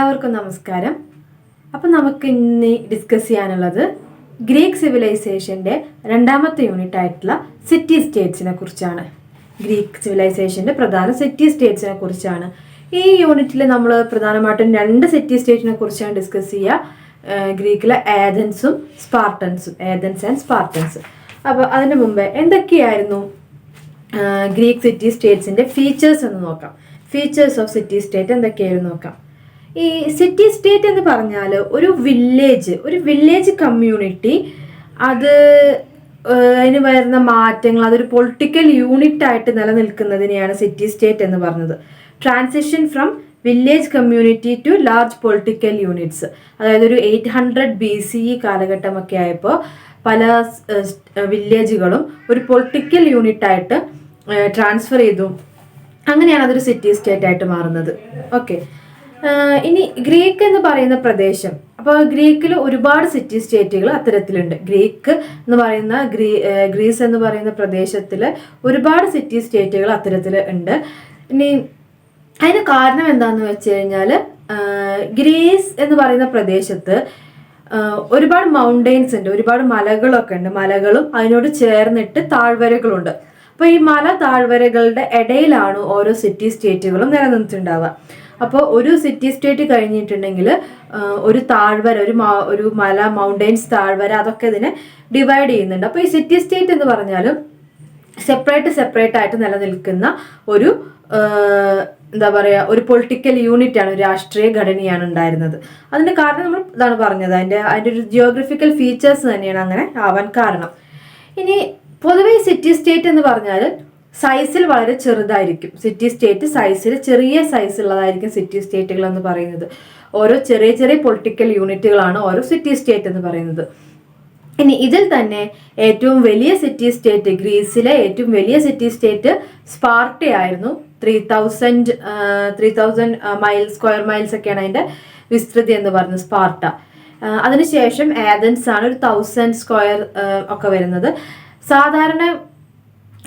എല്ലാവർക്കും നമസ്കാരം. അപ്പം നമുക്ക് ഇന്ന് ഡിസ്കസ് ചെയ്യാനുള്ളത് ഗ്രീക്ക് സിവിലൈസേഷൻ്റെ രണ്ടാമത്തെ യൂണിറ്റ് ആയിട്ടുള്ള സിറ്റി സ്റ്റേറ്റ്സിനെ കുറിച്ചാണ്. ഗ്രീക്ക് സിവിലൈസേഷൻ്റെ പ്രധാന സിറ്റി സ്റ്റേറ്റ്സിനെ കുറിച്ചാണ്. ഈ യൂണിറ്റിൽ നമ്മൾ പ്രധാനമായിട്ടും രണ്ട് സിറ്റി സ്റ്റേറ്റിനെ കുറിച്ചാണ് ഡിസ്കസ് ചെയ്യുക. ഗ്രീക്കിലെ ഏഥൻസും സ്പാർട്ടൻസും, ഏഥൻസ് ആൻഡ് സ്പാർട്ടൻസ്. അപ്പോൾ അതിന് മുമ്പേ എന്തൊക്കെയായിരുന്നു ഗ്രീക്ക് സിറ്റി സ്റ്റേറ്റ്സിൻ്റെ ഫീച്ചേഴ്സ് എന്ന് നോക്കാം. ഫീച്ചേഴ്സ് ഓഫ് സിറ്റി സ്റ്റേറ്റ് എന്തൊക്കെയായിരുന്നു നോക്കാം. ഈ സിറ്റി സ്റ്റേറ്റ് എന്ന് പറഞ്ഞാൽ ഒരു വില്ലേജ് കമ്മ്യൂണിറ്റി, അതിന് വരുന്ന മാറ്റങ്ങൾ, അതൊരു പൊളിറ്റിക്കൽ യൂണിറ്റ് ആയിട്ട് നിലനിൽക്കുന്നതിനെയാണ് സിറ്റി സ്റ്റേറ്റ് എന്ന് പറഞ്ഞത്. Transition from village community to large political units, അതായത് ഒരു 800 BCE കാലഘട്ടമൊക്കെ ആയപ്പോൾ പല വില്ലേജുകളും ഒരു പൊളിറ്റിക്കൽ യൂണിറ്റായിട്ട് ട്രാൻസ്ഫർ ചെയ്തു. അങ്ങനെയാണ് അതൊരു സിറ്റി സ്റ്റേറ്റ് ആയിട്ട് മാറുന്നത്. ഓക്കെ, ഇനി ഗ്രീക്ക് എന്ന് പറയുന്ന പ്രദേശം, അപ്പോൾ ഗ്രീക്കിൽ ഒരുപാട് സിറ്റി സ്റ്റേറ്റുകൾ അത്തരത്തിലുണ്ട്. ഗ്രീക്ക് എന്ന് പറയുന്ന ഗ്രീസ് എന്ന് പറയുന്ന പ്രദേശത്തിൽ ഒരുപാട് സിറ്റി സ്റ്റേറ്റുകൾ അത്തരത്തിൽ ഉണ്ട്. ഇനി അതിന് കാരണം എന്താണെന്ന് വെച്ച് കഴിഞ്ഞാൽ, ഗ്രീസ് എന്ന് പറയുന്ന പ്രദേശത്ത് ഒരുപാട് മൗണ്ടെയിൻസ് ഉണ്ട്, ഒരുപാട് മലകളൊക്കെ ഉണ്ട്. മലകളും അതിനോട് ചേർന്നിട്ട് താഴ്വരകളുണ്ട്. അപ്പോൾ ഈ മല താഴ്വരകളുടെ ഇടയിലാണ് ഓരോ സിറ്റി സ്റ്റേറ്റുകളും നിലനിന്നിട്ടുണ്ടാവുക. അപ്പോൾ ഒരു സിറ്റി സ്റ്റേറ്റ് കഴിഞ്ഞിട്ടുണ്ടെങ്കിൽ ഒരു താഴ്വര, ഒരു മല, മൗണ്ടെയിൻസ്, താഴ്വര, അതൊക്കെ ഇതിനെ ഡിവൈഡ് ചെയ്യുന്നുണ്ട്. അപ്പോൾ ഈ സിറ്റി സ്റ്റേറ്റ് എന്ന് പറഞ്ഞാലും സെപ്പറേറ്റ് ആയിട്ട് നിലനിൽക്കുന്ന ഒരു എന്താ പറയുക, ഒരു പൊളിറ്റിക്കൽ യൂണിറ്റ് ആണ്, ഒരു രാഷ്ട്രീയ ഘടനയാണ് ഉണ്ടായിരുന്നത്. അതിൻ്റെ കാരണം നമ്മൾ ഇതാണ് പറഞ്ഞത്, അതിൻ്റെ ഒരു ജിയോഗ്രഫിക്കൽ ഫീച്ചേഴ്സ് തന്നെയാണ് അങ്ങനെ ആവാൻ കാരണം. ഇനി പൊതുവെ സിറ്റി സ്റ്റേറ്റ് എന്ന് പറഞ്ഞാൽ സൈസിൽ വളരെ ചെറുതായിരിക്കും. സിറ്റി സ്റ്റേറ്റ് സൈസിൽ ചെറിയ സൈസുള്ളതായിരിക്കും സിറ്റി സ്റ്റേറ്റുകൾ എന്ന് പറയുന്നത്. ഓരോ ചെറിയ പൊളിറ്റിക്കൽ യൂണിറ്റുകളാണ് ഓരോ സിറ്റി സ്റ്റേറ്റ് എന്ന് പറയുന്നത്. ഇനി ഇതിൽ തന്നെ ഏറ്റവും വലിയ സിറ്റി സ്റ്റേറ്റ്, ഗ്രീസിലെ ഏറ്റവും വലിയ സിറ്റി സ്റ്റേറ്റ് സ്പാർട്ടയായിരുന്നു. 3000 സ്ക്വയർ മൈൽസ് ഒക്കെയാണ് അതിൻ്റെ വിസ്തൃതി എന്ന് പറയുന്നത്, സ്പാർട്ട. അതിനുശേഷം ഏഥൻസ് ആണ്, ഒരു 1000 സ്ക്വയർ ഒക്കെ വരുന്നത്. സാധാരണ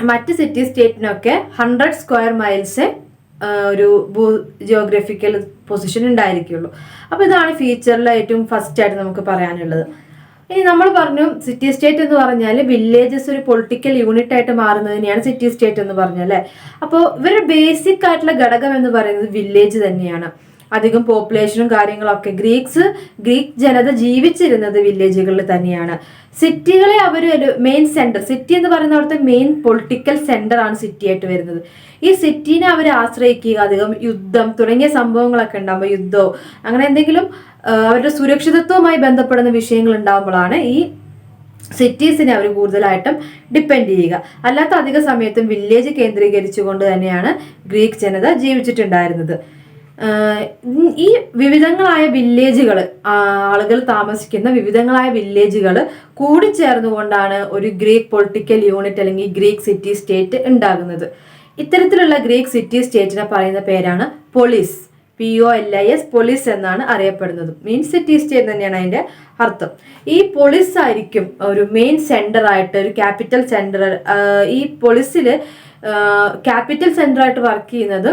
മറ്റ് സിറ്റി സ്റ്റേറ്റിനൊക്കെ 100 സ്ക്വയർ മൈൽസ് ഒരു ജിയോഗ്രഫിക്കൽ പൊസിഷൻ ഉണ്ടായിരിക്കുള്ളൂ. അപ്പോൾ ഇതാണ് ഫീച്ചറിൽ ഏറ്റവും ഫസ്റ്റ് ആയിട്ട് നമുക്ക് പറയാനുള്ളത്. ഇനി നമ്മൾ പറഞ്ഞു സിറ്റി സ്റ്റേറ്റ് എന്ന് പറഞ്ഞാൽ വില്ലേജസ് ഒരു പൊളിറ്റിക്കൽ യൂണിറ്റ് ആയിട്ട് മാറുന്നതിനെയാണ് സിറ്റി സ്റ്റേറ്റ് എന്ന് പറഞ്ഞല്ലേ. അപ്പോൾ ഇവരുടെ ബേസിക് ആയിട്ടുള്ള ഘടകം എന്ന് പറയുന്നത് വില്ലേജ് തന്നെയാണ്. അധികം പോപ്പുലേഷനും കാര്യങ്ങളൊക്കെ ഗ്രീക്ക് ജനത ജീവിച്ചിരുന്നത് വില്ലേജുകളിൽ തന്നെയാണ്. സിറ്റികളെ അവർ ഒരു മെയിൻ സെന്റർ, സിറ്റി എന്ന് പറയുന്ന അവിടുത്തെ മെയിൻ പൊളിറ്റിക്കൽ സെന്റർ ആണ് സിറ്റി ആയിട്ട് വരുന്നത്. ഈ സിറ്റീനെ അവർ ആശ്രയിക്കുക, അധികം യുദ്ധം തുടങ്ങിയ സംഭവങ്ങളൊക്കെ ഉണ്ടാകുമ്പോൾ, യുദ്ധമോ അങ്ങനെ എന്തെങ്കിലും അവരുടെ സുരക്ഷിതത്വവുമായി ബന്ധപ്പെടുന്ന വിഷയങ്ങൾ ഉണ്ടാകുമ്പോഴാണ് ഈ സിറ്റീസിനെ അവർ കൂടുതലായിട്ടും ഡിപ്പെൻഡ് ചെയ്യുക. അല്ലാത്ത അധിക സമയത്തും വില്ലേജ് കേന്ദ്രീകരിച്ചുകൊണ്ട് തന്നെയാണ് ഗ്രീക്ക് ജനത ജീവിച്ചിട്ടുണ്ടായിരുന്നത്. ഈ വിവിധങ്ങളായ വില്ലേജുകൾ, ആളുകൾ താമസിക്കുന്ന വിവിധങ്ങളായ വില്ലേജുകൾ കൂടിച്ചേർന്നുകൊണ്ടാണ് ഒരു ഗ്രീക്ക് പൊളിറ്റിക്കൽ യൂണിറ്റ് അല്ലെങ്കിൽ ഗ്രീക്ക് സിറ്റി സ്റ്റേറ്റ് ഉണ്ടാകുന്നത്. ഇത്തരത്തിലുള്ള ഗ്രീക്ക് സിറ്റി സ്റ്റേറ്റിനെ പറയുന്ന പേരാണ് പോളിസ്. POLIS, പോളിസ് എന്നാണ് അറിയപ്പെടുന്നത്. മീൻസ് സിറ്റി സ്റ്റേറ്റ് തന്നെയാണ് അതിൻ്റെ അർത്ഥം. ഈ പോളിസ് ആയിരിക്കും ഒരു മെയിൻ സെന്റർ ആയിട്ട്, ഒരു ക്യാപിറ്റൽ സെന്റർ. ഈ പോളിസിൽ ക്യാപിറ്റൽ സെന്റർ ആയിട്ട് വർക്ക് ചെയ്യുന്നത്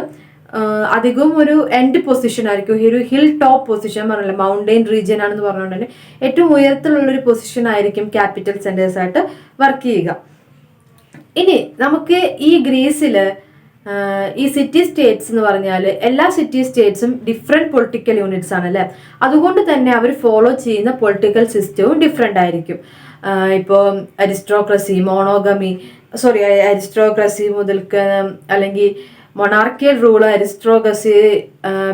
അധികവും ഒരു എൻഡ് പൊസിഷൻ ആയിരിക്കും. ഒരു ഹിൽ ടോപ്പ് പൊസിഷൻ പറഞ്ഞില്ല, മൗണ്ടെയിൻ റീജിയൻ ആണെന്ന് പറഞ്ഞുകൊണ്ട് തന്നെ ഏറ്റവും ഉയരത്തിലുള്ളൊരു പൊസിഷൻ ആയിരിക്കും ക്യാപിറ്റൽ സെന്റേഴ്സ് ആയിട്ട് വർക്ക് ചെയ്യുക. ഇനി നമുക്ക് ഈ ഗ്രീസിൽ ഈ സിറ്റി സ്റ്റേറ്റ്സ് എന്ന് പറഞ്ഞാൽ എല്ലാ സിറ്റി സ്റ്റേറ്റ്സും ഡിഫറെൻറ്റ് പൊളിറ്റിക്കൽ യൂണിറ്റ്സ് ആണ് അല്ലേ. അതുകൊണ്ട് തന്നെ അവർ ഫോളോ ചെയ്യുന്ന പൊളിറ്റിക്കൽ സിസ്റ്റവും ഡിഫറെൻ്റ് ആയിരിക്കും. ഇപ്പോൾ അരിസ്ട്രോക്രസി മുതൽക്ക് അല്ലെങ്കിൽ മൊണാർക്കിയൽ റൂള്, അരിസ്ട്രോക്രസി,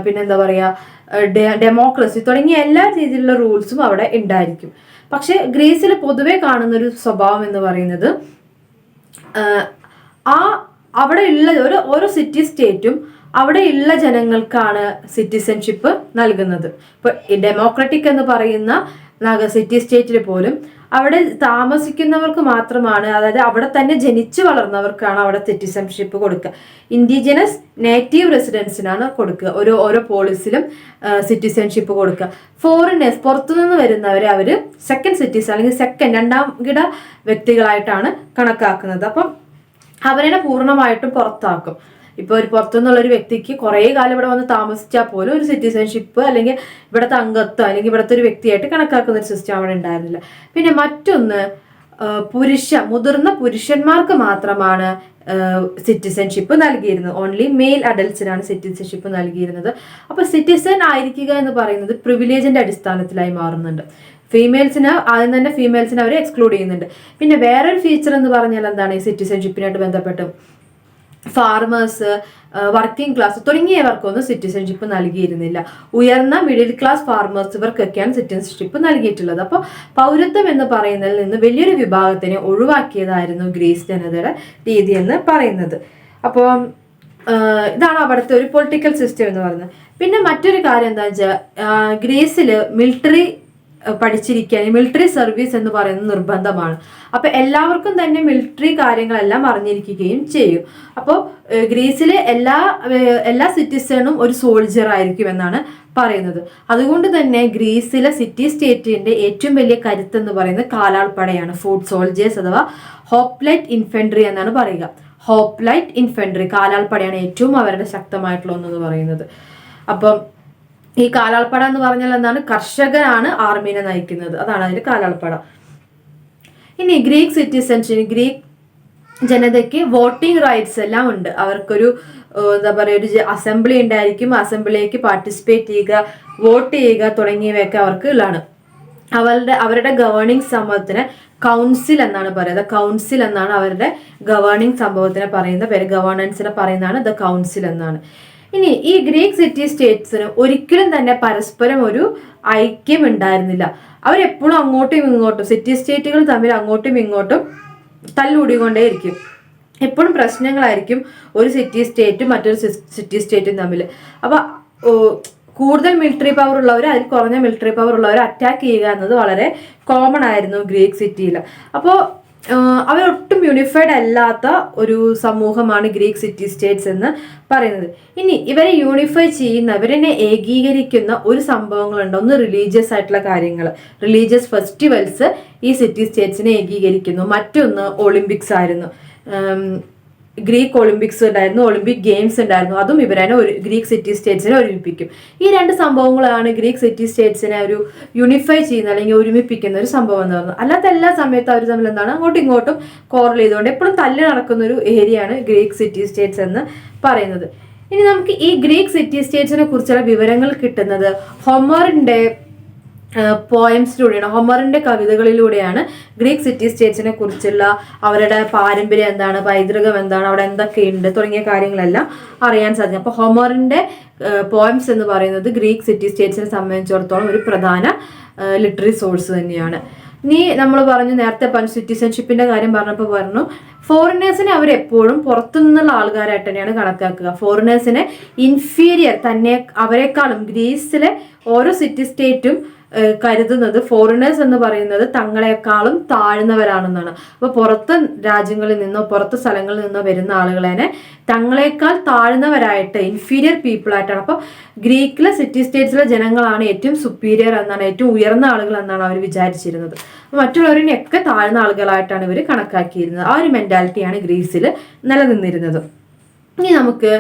പിന്നെന്താ പറയുക, ഡെമോക്രസി തുടങ്ങിയ എല്ലാ രീതിയിലുള്ള റൂൾസും അവിടെ ഉണ്ടായിരിക്കും. പക്ഷേ ഗ്രീസിൽ പൊതുവെ കാണുന്നൊരു സ്വഭാവം എന്ന് പറയുന്നത് അവിടെ ഉള്ള ഓരോ സിറ്റി സ്റ്റേറ്റും അവിടെ ഉള്ള ജനങ്ങൾക്കാണ് സിറ്റിസൺഷിപ്പ് നൽകുന്നത്. ഇപ്പോൾ ഡെമോക്രാറ്റിക് എന്ന് പറയുന്ന സിറ്റി സ്റ്റേറ്റിൽ പോലും അവിടെ താമസിക്കുന്നവർക്ക് മാത്രമാണ്, അതായത് അവിടെ തന്നെ ജനിച്ചു വളർന്നവർക്കാണ് അവിടെ സിറ്റിസൺഷിപ്പ് കൊടുക്കുക. ഇൻഡിജിനസ് നേറ്റീവ് റെസിഡൻസിനാണ് കൊടുക്കുക. ഓരോ പോളിസിലും സിറ്റിസൺഷിപ്പ് കൊടുക്കുക. ഫോറിനേഴ്സ്, പുറത്തുനിന്ന് വരുന്നവരെ അവർ സെക്കൻഡ് സിറ്റിസൺ അല്ലെങ്കിൽ രണ്ടാം കിട വ്യക്തികളായിട്ടാണ് കണക്കാക്കുന്നത്. അപ്പം അവരെ പൂർണ്ണമായിട്ടും പുറത്താക്കും. ഇപ്പോൾ ഒരു പുറത്തുനിന്നുള്ള ഒരു വ്യക്തിക്ക് കുറേ കാലം ഇവിടെ വന്ന് താമസിച്ചാൽ പോലും ഒരു സിറ്റിസൺഷിപ്പ് അല്ലെങ്കിൽ ഇവിടുത്തെ അംഗത്വം അല്ലെങ്കിൽ ഇവിടുത്തെ ഒരു വ്യക്തിയായിട്ട് കണക്കാക്കുന്ന ഒരു സിസ്റ്റം അവിടെ ഉണ്ടായിരുന്നില്ല. പിന്നെ മറ്റൊന്ന്, മുതിർന്ന പുരുഷന്മാർക്ക് മാത്രമാണ് സിറ്റിസൺഷിപ്പ് നൽകിയിരുന്നത്. ഓൺലി മെയിൽ അഡൽട്സിനാണ് സിറ്റിസൺഷിപ്പ് നൽകിയിരുന്നത്. അപ്പോൾ സിറ്റിസൺ ആയിരിക്കുക എന്ന് പറയുന്നത് പ്രിവിലേജിന്റെ അടിസ്ഥാനത്തിലായി മാറുന്നുണ്ട്. ഫീമെയിൽസിന് ആദ്യം തന്നെ ഫീമെയിൽസിനെ അവർ എക്സ്ക്ലൂഡ് ചെയ്യുന്നുണ്ട്. പിന്നെ വേറൊരു ഫീച്ചർ എന്ന് പറഞ്ഞാൽ എന്താണ്, ഈ സിറ്റിസൺഷിപ്പിനായിട്ട് ബന്ധപ്പെട്ട് ഫാർമേഴ്സ്, വർക്കിംഗ് ക്ലാസ് തുടങ്ങിയവർക്കൊന്നും സിറ്റിസൺഷിപ്പ് നൽകിയിരുന്നില്ല. ഉയർന്ന മിഡിൽ ക്ലാസ് ഫാർമേഴ്സ് ഇവർക്കൊക്കെയാണ് സിറ്റിസൺഷിപ്പ് നൽകിയിട്ടുള്ളത്. അപ്പോൾ പൗരത്വം എന്ന് പറയുന്നതിൽ നിന്ന് വലിയൊരു വിഭാഗത്തിനെ ഒഴിവാക്കിയതായിരുന്നു ഗ്രീസ് ജനതയുടെ രീതി എന്ന് പറയുന്നത്. അപ്പോൾ ഇതാണ് അവിടുത്തെ ഒരു പൊളിറ്റിക്കൽ സിസ്റ്റം എന്ന് പറയുന്നത്. പിന്നെ മറ്റൊരു കാര്യം എന്താ വെച്ചാൽ, ഗ്രീസിൽ മിലിറ്ററി പഠിച്ചിരിക്കാൻ മിലിറ്ററി സർവീസ് എന്ന് പറയുന്നത് നിർബന്ധമാണ്. അപ്പോൾ എല്ലാവർക്കും തന്നെ മിലിറ്ററി കാര്യങ്ങളെല്ലാം അറിഞ്ഞിരിക്കുകയും ചെയ്യും. അപ്പോൾ ഗ്രീസിലെ എല്ലാ സിറ്റിസണും ഒരു സോൾജർ ആയിരിക്കും എന്നാണ് പറയുന്നത്. അതുകൊണ്ട് തന്നെ ഗ്രീസിലെ സിറ്റി സ്റ്റേറ്റിന്റെ ഏറ്റവും വലിയ കരുത്ത് എന്ന് പറയുന്നത് കാലാൾപ്പടയാണ്, ഫുഡ് സോൾജേഴ്സ് അഥവാ ഹോപ്ലൈറ്റ് ഇൻഫൻട്രി എന്നാണ് പറയുക. ഹോപ്ലൈറ്റ് ഇൻഫൻട്രി കാലാൾപ്പടയാണ് ഏറ്റവും അവരുടെ ശക്തമായിട്ടുള്ള ഒന്നെന്ന് പറയുന്നത്. അപ്പം ഈ കാലാൾപ്പട എന്ന് പറഞ്ഞാൽ എന്താണ്, കർഷകരാണ് ആർമീനെ നയിക്കുന്നത്, അതാണ് അതിന്റെ കാലാൾപ്പട. ഇനി ഗ്രീക്ക് സിറ്റിസൺഷിപ്പ്, ഗ്രീക്ക് ജനതയ്ക്ക് വോട്ടിംഗ് റൈറ്റ്സ് എല്ലാം ഉണ്ട്. അവർക്കൊരു എന്താ പറയുക, ഒരു അസംബ്ലി ഉണ്ടായിരിക്കും. അസംബ്ലിയിലേക്ക് പാർട്ടിസിപ്പേറ്റ് ചെയ്യുക, വോട്ട് ചെയ്യുക തുടങ്ങിയവയൊക്കെ അവർക്ക് ഉള്ളതാണ്. അവരുടെ ഗവേണിംഗ് സംഭവത്തിന് കൗൺസിൽ എന്നാണ് പറയുന്നത്. കൗൺസിൽ എന്നാണ് അവരുടെ ഗവേണിംഗ് സംഭവത്തിനെ പറയുന്ന പേര്. ഗവേണൻസിനെ പറയുന്നതാണ് ദ കൗൺസിൽ എന്നാണ്. ഇനി ഈ ഗ്രീക്ക് സിറ്റി സ്റ്റേറ്റ്സിന് ഒരിക്കലും തന്നെ പരസ്പരം ഒരു ഐക്യം ഉണ്ടായിരുന്നില്ല. അവരെപ്പോഴും അങ്ങോട്ടും ഇങ്ങോട്ടും, സിറ്റി സ്റ്റേറ്റുകൾ തമ്മിൽ അങ്ങോട്ടും ഇങ്ങോട്ടും തല്ലൂടിക്കൊണ്ടേയിരിക്കും. എപ്പോഴും പ്രശ്നങ്ങളായിരിക്കും ഒരു സിറ്റി സ്റ്റേറ്റും മറ്റൊരു സിറ്റി സ്റ്റേറ്റും തമ്മിൽ. അപ്പോൾ കൂടുതൽ മിലിറ്ററി പവർ ഉള്ളവർ, അതിൽ കുറഞ്ഞ മിലിറ്ററി പവർ ഉള്ളവർ അറ്റാക്ക് ചെയ്യുക എന്നത് വളരെ കോമൺ ആയിരുന്നു ഗ്രീക്ക് സിറ്റിയിൽ. അപ്പോൾ അവരൊട്ടും യൂണിഫൈഡ് അല്ലാത്ത ഒരു സമൂഹമാണ് ഗ്രീക്ക് സിറ്റി സ്റ്റേറ്റ്സ് എന്ന് പറയുന്നത്. ഇനി ഇവരെ യൂണിഫൈ ചെയ്യുന്ന, ഇവരെ ഏകീകരിക്കുന്ന ഒരു സംഭവങ്ങളുണ്ട്. ഒന്ന് റിലീജിയസ് ആയിട്ടുള്ള കാര്യങ്ങൾ, റിലീജിയസ് ഫെസ്റ്റിവൽസ് ഈ സിറ്റി സ്റ്റേറ്റ്സിനെ ഏകീകരിക്കുന്നു. മറ്റൊന്ന് ഒളിമ്പിക്സ് ആയിരുന്നു. ഗ്രീക്ക് ഒളിമ്പിക്സ് ഉണ്ടായിരുന്നു, ഒളിമ്പിക് ഗെയിംസ് ഉണ്ടായിരുന്നു. അതും ഇവരെ ഗ്രീക്ക് സിറ്റി സ്റ്റേറ്റ്സിനെ ഒരുമിപ്പിക്കും. ഈ രണ്ട് സംഭവങ്ങളാണ് ഗ്രീക്ക് സിറ്റി സ്റ്റേറ്റ്സിനെ ഒരു യൂണിഫൈ ചെയ്യുന്ന അല്ലെങ്കിൽ ഒരുമിപ്പിക്കുന്ന ഒരു സംഭവം എന്ന് പറയുന്നത്. അല്ലാത്ത എല്ലാ സമയത്തും അവർ തമ്മിൽ എന്താണ്, അങ്ങോട്ടും ഇങ്ങോട്ടും കോറൽ ചെയ്തുകൊണ്ട് എപ്പോഴും തല്ല് നടക്കുന്ന ഒരു ഏരിയയാണ് ഗ്രീക്ക് സിറ്റി സ്റ്റേറ്റ്സ് എന്ന് പറയുന്നത്. ഇനി നമുക്ക് ഈ ഗ്രീക്ക് സിറ്റി സ്റ്റേറ്റ്സിനെ കുറിച്ചുള്ള വിവരങ്ങൾ കിട്ടുന്നത് ഹൊമറിന്റെ പോയംസിലൂടെയാണ്, ഹൊമറിന്റെ കവിതകളിലൂടെയാണ്. ഗ്രീക്ക് സിറ്റി സ്റ്റേറ്റ്സിനെ കുറിച്ചുള്ള അവരുടെ പാരമ്പര്യം എന്താണ്, പൈതൃകം എന്താണ്, അവിടെ എന്തൊക്കെയുണ്ട് തുടങ്ങിയ കാര്യങ്ങളെല്ലാം അറിയാൻ സാധിക്കും. അപ്പോൾ ഹൊമറിന്റെ പോയംസ് എന്ന് പറയുന്നത് ഗ്രീക്ക് സിറ്റി സ്റ്റേറ്റ്സിനെ സംബന്ധിച്ചിടത്തോളം ഒരു പ്രധാന ലിറ്റററി സോഴ്സ് തന്നെയാണ്. ഇനി നമ്മൾ പറഞ്ഞു, നേരത്തെ സിറ്റിസൺഷിപ്പിന്റെ കാര്യം പറഞ്ഞപ്പോൾ പറഞ്ഞു, ഫോറിനേഴ്സിനെ അവരെപ്പോഴും പുറത്തുനിന്നുള്ള ആൾക്കാരായിട്ട് തന്നെയാണ് കണക്കാക്കുക. ഫോറിനേഴ്സിനെ ഇൻഫീരിയർ തന്നെ, അവരെക്കാളും ഗ്രീസിലെ ഓരോ സിറ്റി സ്റ്റേറ്റും കരുതുന്നത് ഫോറിനേഴ്സ് എന്ന് പറയുന്നത് തങ്ങളെക്കാളും താഴ്ന്നവരാണെന്നാണ്. അപ്പോൾ പുറത്ത് രാജ്യങ്ങളിൽ നിന്നോ പുറത്ത് സ്ഥലങ്ങളിൽ നിന്നോ വരുന്ന ആളുകളെ തങ്ങളെക്കാൾ താഴ്ന്നവരായിട്ട്, ഇൻഫീരിയർ പീപ്പിൾ ആയിട്ടാണ്. അപ്പോൾ ഗ്രീക്കിലെ സിറ്റി സ്റ്റേറ്റ്സിലെ ജനങ്ങളാണ് ഏറ്റവും സുപ്പീരിയർ എന്നാണ്, ഏറ്റവും ഉയർന്ന ആളുകൾ എന്നാണ് അവർ വിചാരിച്ചിരുന്നത്. മറ്റുള്ളവരിനെയൊക്കെ താഴ്ന്ന ആളുകളായിട്ടാണ് ഇവർ കണക്കാക്കിയിരുന്നത്. ആ ഒരു മെന്റാലിറ്റിയാണ് ഗ്രീസിൽ നിലനിന്നിരുന്നത്. ഇനി നമുക്ക്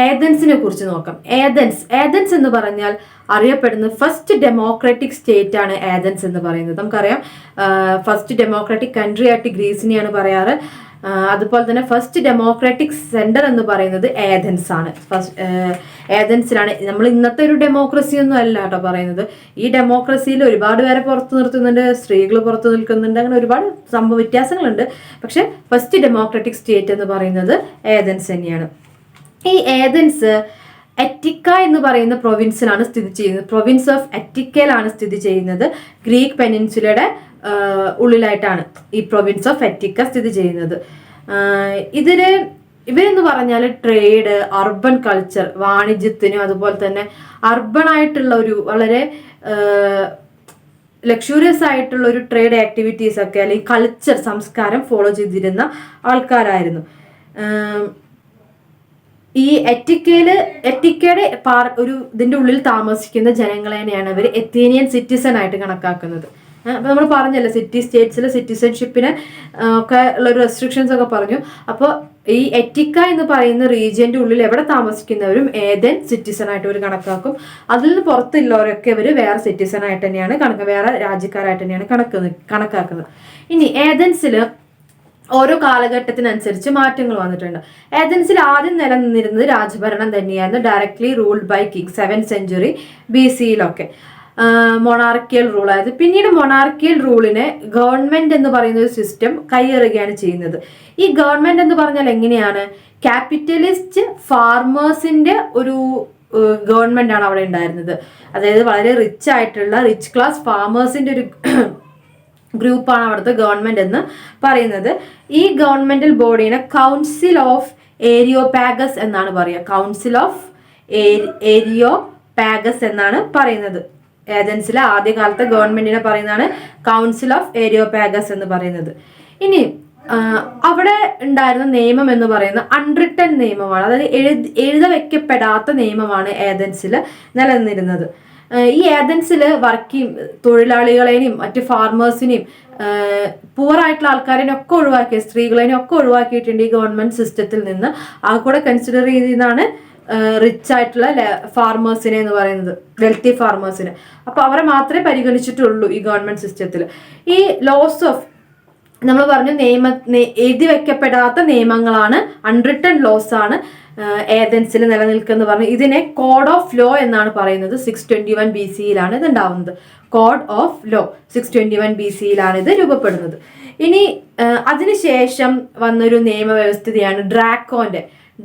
ഏതൻസിനെ കുറിച്ച് നോക്കാം. ഏതൻസ് എന്ന് പറഞ്ഞാൽ അറിയപ്പെടുന്ന ഫസ്റ്റ് ഡെമോക്രാറ്റിക് സ്റ്റേറ്റ് ആണ് ഏതൻസ് എന്ന് പറയുന്നത്. നമുക്കറിയാം, ഫസ്റ്റ് ഡെമോക്രാറ്റിക് കൺട്രി ആയിട്ട് ഗ്രീസിനെയാണ് പറയാറ്. അതുപോലെ തന്നെ ഫസ്റ്റ് ഡെമോക്രാറ്റിക് സെന്റർ എന്ന് പറയുന്നത് ഏതൻസ് ആണ്. ഏതൻസിലാണ്. നമ്മൾ ഇന്നത്തെ ഒരു ഡെമോക്രസി ഒന്നും അല്ല കേട്ടോ പറയുന്നത്. ഈ ഡെമോക്രസിയിൽ ഒരുപാട് പേരെ പുറത്തു നിർത്തുന്നുണ്ട്, സ്ത്രീകൾ പുറത്തു നിൽക്കുന്നുണ്ട്, അങ്ങനെ ഒരുപാട് സംഭവ വ്യത്യാസങ്ങളുണ്ട്. പക്ഷെ ഫസ്റ്റ് ഡെമോക്രാറ്റിക് സ്റ്റേറ്റ് എന്ന് പറയുന്നത് ഏതൻസ് തന്നെയാണ്. ഈ ഏതൻസ് എറ്റിക്ക എന്ന് പറയുന്ന പ്രൊവിൻസിലാണ് സ്ഥിതി ചെയ്യുന്നത്. പ്രൊവിൻസ് ഓഫ് എറ്റിക്കയിലാണ് സ്ഥിതി ചെയ്യുന്നത്. ഗ്രീക്ക് പെനിൻസുലയുടെ ഉള്ളിലായിട്ടാണ് ഈ പ്രൊവിൻസ് ഓഫ് എറ്റിക്ക സ്ഥിതി ചെയ്യുന്നത്. ഇവരെന്ന് പറഞ്ഞാൽ ട്രേഡ്, അർബൻ കൾച്ചർ, വാണിജ്യത്തിനും അതുപോലെ തന്നെ അർബൺ ആയിട്ടുള്ള ഒരു വളരെ ലക്ഷൂറിയസ് ആയിട്ടുള്ള ഒരു ട്രേഡ് ആക്ടിവിറ്റീസ് ഒക്കെ അല്ലെങ്കിൽ കൾച്ചർ, സംസ്കാരം ഫോളോ ചെയ്തിരുന്ന ആൾക്കാരായിരുന്നു. ഈ എറ്റിക്കയുടെ ഒരു ഇതിന്റെ ഉള്ളിൽ താമസിക്കുന്ന ജനങ്ങളെ തന്നെയാണ് ഇവർ എത്തീനിയൻ സിറ്റിസൺ ആയിട്ട് കണക്കാക്കുന്നത്. അപ്പൊ നമ്മൾ പറഞ്ഞല്ലോ, സിറ്റി സ്റ്റേറ്റ്സിലെ സിറ്റിസൺഷിപ്പിന് ഒക്കെ ഉള്ള ഒരു റെസ്ട്രിക്ഷൻസ് ഒക്കെ പറഞ്ഞു. അപ്പോൾ ഈ എറ്റിക്ക എന്ന് പറയുന്ന റീജിയന്റെ ഉള്ളിൽ എവിടെ താമസിക്കുന്നവരും ഏതൻ സിറ്റിസൺ ആയിട്ട് ഇവർ കണക്കാക്കും. അതിൽ നിന്ന് പുറത്തുള്ളവരൊക്കെ ഇവർ വേറെ സിറ്റിസൺ ആയിട്ട് തന്നെയാണ് വേറെ രാജ്യക്കാരായിട്ട് തന്നെയാണ് കണക്കാക്കുന്നത്. ഇനി ഏതൻസിൽ ഓരോ കാലഘട്ടത്തിനനുസരിച്ച് മാറ്റങ്ങൾ വന്നിട്ടുണ്ട്. ഏതൻസിൽ ആദ്യം നിലനിന്നിരുന്നത് രാജഭരണം തന്നെയായിരുന്നു, directly ruled by king 7th century BC-യിലൊക്കെ മൊണാർക്കിയൽ റൂൾ ആയത്. പിന്നീട് മൊണാർക്കിയൽ റൂളിനെ ഗവൺമെന്റ് എന്ന് പറയുന്ന ഒരു സിസ്റ്റം കൈയേറുകയാണ് ചെയ്യുന്നത്. ഈ ഗവൺമെന്റ് എന്ന് പറഞ്ഞാൽ എങ്ങനെയാണ്? ക്യാപിറ്റലിസ്റ്റ് ഫാർമേഴ്സിന്റെ ഒരു ഗവൺമെന്റ് ആണ് അവിടെ ഉണ്ടായിരുന്നത്. അതായത് വളരെ റിച്ച് ക്ലാസ് ഫാർമേഴ്സിന്റെ ഒരു ഗ്രൂപ്പാണ് അവിടുത്തെ ഗവൺമെന്റ് എന്ന് പറയുന്നത്. ഈ ഗവൺമെന്റൽ ബോഡീനെ കൗൺസിൽ ഓഫ് ഏരിയോപാഗസ് എന്നാണ് പറയുക. കൗൺസിൽ ഓഫ് ഏരിയോപാഗസ് എന്നാണ് പറയുന്നത്. ഏതൻസിലെ ആദ്യകാലത്തെ ഗവൺമെന്റിനെ പറയുന്നതാണ് കൗൺസിൽ ഓഫ് ഏരിയോപാഗസ് എന്ന് പറയുന്നത്. ഇനി അവിടെ ഉണ്ടായിരുന്ന നിയമം എന്ന് പറയുന്നത് അൺറിട്ടൺ നിയമമാണ്. അതായത് എഴുത വെക്കപ്പെടാത്ത നിയമമാണ് ഏതൻസിൽ നിലനിന്നിരുന്നത്. ഈ ഏതൻസിൽ തൊഴിലാളികളെയും മറ്റ് ഫാർമേഴ്സിനെയും പുവറായിട്ടുള്ള ആൾക്കാരെയും ഒക്കെ ഒഴിവാക്കിയ സ്ത്രീകളെയും ഒക്കെ ഒഴിവാക്കിയിട്ടുണ്ട് ഈ ഗവൺമെന്റ് സിസ്റ്റത്തിൽ നിന്ന്. ആ കൂടെ കൺസിഡർ ചെയ്താണ് റിച്ച് ആയിട്ടുള്ള ഫാർമേഴ്സിനെ എന്ന് പറയുന്നത്, വെൽത്തി ഫാർമേഴ്സിനെ. അപ്പൊ അവരെ മാത്രമേ പരിഗണിച്ചിട്ടുള്ളൂ ഈ ഗവൺമെന്റ് സിസ്റ്റത്തിൽ. ഈ ലോസ് ഓഫ് നമ്മൾ പറഞ്ഞു എഴുതി വെക്കപ്പെടാത്ത നിയമങ്ങളാണ്, അൺറിട്ടൺ ലോസ് ആണ് ഏതൻസിൽ നിലനിൽക്കുന്ന പറഞ്ഞു. ഇതിനെ കോഡ് ഓഫ് ലോ എന്നാണ് പറയുന്നത്. 621 BC-യിലാണ് ഇത് ഉണ്ടാവുന്നത്. കോഡ് ഓഫ് ലോ 621 BC-യിലാണ് ഇത് രൂപപ്പെടുന്നത്. ഇനി അതിനുശേഷം വന്നൊരു നിയമവ്യവസ്ഥയാണ്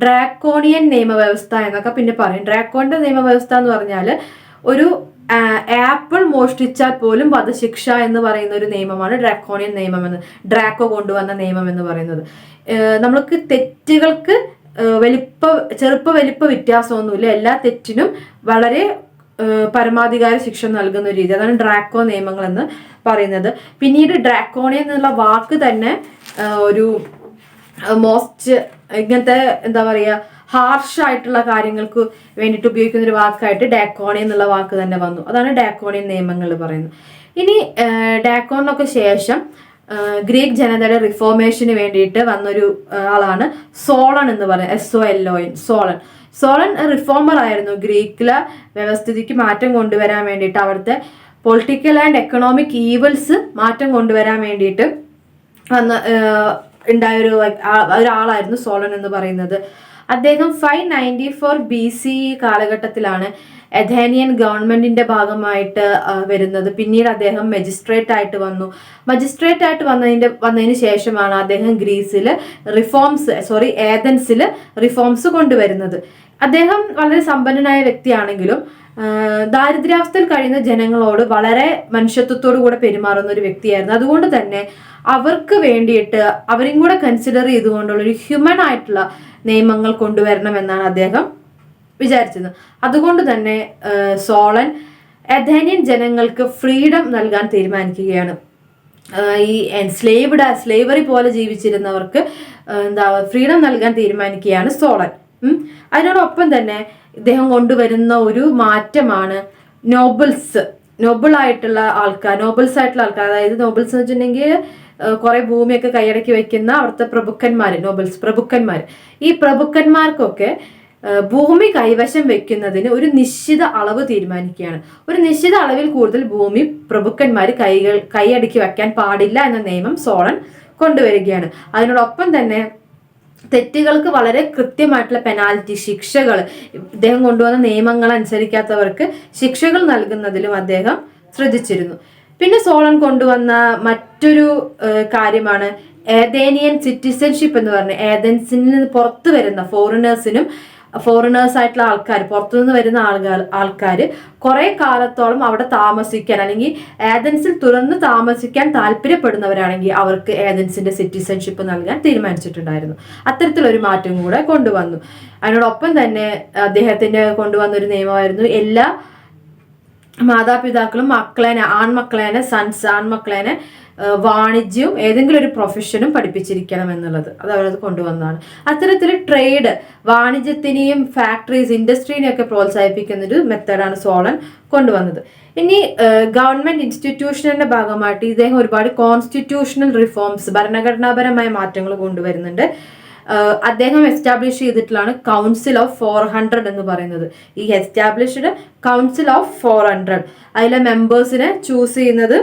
ഡ്രാക്കോണിയൻ നിയമവ്യവസ്ഥ എന്നൊക്കെ പിന്നെ പറയും. ഡ്രാക്കോണിന്റെ നിയമവ്യവസ്ഥ എന്ന് പറഞ്ഞാൽ ഒരു ആപ്പിൾ മോഷ്ടിച്ചാൽ പോലും വധശിക്ഷ എന്ന് പറയുന്ന ഒരു നിയമമാണ് ഡ്രാക്കോണിയൻ നിയമം ഡ്രാക്കോ കൊണ്ടുവന്ന നിയമം എന്ന് പറയുന്നത്. നമ്മൾക്ക് തെറ്റുകൾക്ക് ചെറുപ്പ വലിപ്പ വ്യത്യാസമൊന്നുമില്ല, എല്ലാ തെറ്റിനും വളരെ പരമാധികാര ശിക്ഷ നൽകുന്ന ഒരു രീതി, അതാണ് ഡ്രാക്കോ നിയമങ്ങൾ എന്ന് പറയുന്നത്. പിന്നീട് ഡ്രാക്കോണിയൻ എന്നുള്ള വാക്ക് തന്നെ ഒരു മോസ്റ്റ് ഇങ്ങനത്തെ എന്താ പറയുക ഹാർഷായിട്ടുള്ള കാര്യങ്ങൾക്ക് വേണ്ടിയിട്ട് ഉപയോഗിക്കുന്ന ഒരു വാക്കായിട്ട് ഡാക്കോണിയൻ എന്നുള്ള വാക്ക് തന്നെ വന്നു. അതാണ് ഡാക്കോണിയൻ നിയമങ്ങൾ പറയുന്നത്. ഇനി ഡാക്കോണിനൊക്കെ ശേഷം ഗ്രീക്ക് ജനതയുടെ റിഫോർമേഷന് വേണ്ടിയിട്ട് വന്നൊരു ആളാണ് സോളൺ എന്ന് പറയുന്നത്. SOLON. സോളൺ റിഫോമർ ആയിരുന്നു. ഗ്രീക്കിലെ വ്യവസ്ഥിതിക്ക് മാറ്റം കൊണ്ടുവരാൻ വേണ്ടിയിട്ട്, അവിടുത്തെ പൊളിറ്റിക്കൽ ആൻഡ് എക്കണോമിക് ഈവൽസ് മാറ്റം കൊണ്ടുവരാൻ വേണ്ടിയിട്ട് ഉണ്ടായ ഒരാളായിരുന്നു സോളൺ എന്ന് പറയുന്നത്. അദ്ദേഹം 594 BC കാലഘട്ടത്തിലാണ് എഥേനിയൻ ഗവൺമെന്റിന്റെ ഭാഗമായിട്ട് വരുന്നത്. പിന്നീട് അദ്ദേഹം മജിസ്ട്രേറ്റ് ആയിട്ട് വന്നു. വന്നതിന് ശേഷമാണ് അദ്ദേഹം ഏതൻസിൽ റിഫോംസ് കൊണ്ടുവരുന്നത്. അദ്ദേഹം വളരെ സമ്പന്നനായ വ്യക്തിയാണെങ്കിലും ദാരിദ്ര്യാവസ്ഥയിൽ കഴിയുന്ന ജനങ്ങളോട് വളരെ മനുഷ്യത്വത്തോടു കൂടെ പെരുമാറുന്ന ഒരു വ്യക്തിയായിരുന്നു. അതുകൊണ്ട് തന്നെ അവർക്ക് വേണ്ടിയിട്ട് അവരും കൂടെ കൺസിഡർ ചെയ്തുകൊണ്ടുള്ള ഒരു ഹ്യൂമൻ ആയിട്ടുള്ള നിയമങ്ങൾ കൊണ്ടുവരണം എന്നാണ് അദ്ദേഹം വിചാരിച്ചത്. അതുകൊണ്ട് തന്നെ സോളൻ എഥേനിയൻ ജനങ്ങൾക്ക് ഫ്രീഡം നൽകാൻ തീരുമാനിക്കുകയാണ്. ഈ സ്ലേവറി പോലെ ജീവിച്ചിരുന്നവർക്ക് ഫ്രീഡം നൽകാൻ തീരുമാനിക്കുകയാണ് സോളൻ. അതിനോടൊപ്പം തന്നെ ഇദ്ദേഹം കൊണ്ടുവരുന്ന ഒരു മാറ്റമാണ് നോബിൾസ് ആയിട്ടുള്ള ആൾക്കാർ. അതായത് നോബിൾസ് എന്ന് വെച്ചിട്ടുണ്ടെങ്കിൽ കുറെ ഭൂമിയൊക്കെ കൈയടക്കി വെക്കുന്ന അവിടുത്തെ പ്രഭുക്കന്മാർ. ഈ പ്രഭുക്കന്മാർക്കൊക്കെ ഭൂമി കൈവശം വെക്കുന്നതിന് ഒരു നിശ്ചിത അളവ് തീരുമാനിക്കുകയാണ്. ഒരു നിശ്ചിത അളവിൽ കൂടുതൽ ഭൂമി പ്രഭുക്കന്മാർ കൈയടക്കി വെക്കാൻ പാടില്ല എന്ന നിയമം സോളൻ കൊണ്ടുവരികയാണ്. അതിനോടൊപ്പം തന്നെ തെറ്റുകൾക്ക് വളരെ കൃത്യമായിട്ടുള്ള പെനാൽറ്റി, ശിക്ഷകൾ, ഇദ്ദേഹം കൊണ്ടുവന്ന നിയമങ്ങൾ അനുസരിക്കാത്തവർക്ക് ശിക്ഷകൾ നൽകുന്നതിലും അദ്ദേഹം ശ്രദ്ധിച്ചിരുന്നു. പിന്നെ സോളൻ കൊണ്ടുവന്ന മറ്റൊരു കാര്യമാണ് ഏതേനിയൻ സിറ്റിസൺഷിപ്പ് എന്ന് പറഞ്ഞ ഏതൻസിൽ നിന്ന് പുറത്തു വരുന്ന ഫോറിനേഴ്സ് ആയിട്ടുള്ള ആൾക്കാർ, പുറത്തുനിന്ന് വരുന്ന ആൾക്കാർ കുറെ കാലത്തോളം അവിടെ താമസിക്കാൻ അല്ലെങ്കിൽ ഏതൻസിൽ തുറന്ന് താമസിക്കാൻ താല്പര്യപ്പെടുന്നവരാണെങ്കിൽ അവർക്ക് ഏതൻസിന്റെ സിറ്റിസൺഷിപ്പ് നൽകാൻ തീരുമാനിച്ചിട്ടുണ്ടായിരുന്നു. അത്തരത്തിലൊരു മാറ്റം കൂടെ കൊണ്ടുവന്നു. അതിനോടൊപ്പം തന്നെ അദ്ദേഹത്തിന്റെ കൊണ്ടുവന്ന ഒരു നിയമമായിരുന്നു എല്ലാ മാതാപിതാക്കളും ആൺമക്കളേനെ വാണിജ്യവും ഏതെങ്കിലും ഒരു പ്രൊഫഷനും പഠിപ്പിച്ചിരിക്കണം എന്നുള്ളത് അത് കൊണ്ടുവന്നതാണ്. അത്തരത്തിൽ ട്രേഡ്, വാണിജ്യത്തിനെയും ഫാക്ടറീസ്, ഇൻഡസ്ട്രീനെയൊക്കെ പ്രോത്സാഹിപ്പിക്കുന്ന ഒരു മെത്തേഡാണ് സോളൻ കൊണ്ടുവന്നത്. ഇനി ഗവൺമെന്റ് ഇൻസ്റ്റിറ്റ്യൂഷനിന്റെ ഭാഗമായിട്ട് ഇദ്ദേഹം ഒരുപാട് കോൺസ്റ്റിറ്റ്യൂഷണൽ റിഫോംസ്, ഭരണഘടനാപരമായ മാറ്റങ്ങൾ കൊണ്ടുവരുന്നുണ്ട്. അദ്ദേഹം എസ്റ്റാബ്ലിഷ് ചെയ്തിട്ടുള്ളതാണ് കൗൺസിൽ ഓഫ് 400 എന്ന് പറയുന്നത്. ഈ എസ്റ്റാബ്ലിഷ്ഡ് കൗൺസിൽ ഓഫ് 400 അതിലെ മെമ്പേഴ്സിനെ ചൂസ് ചെയ്യുന്നത്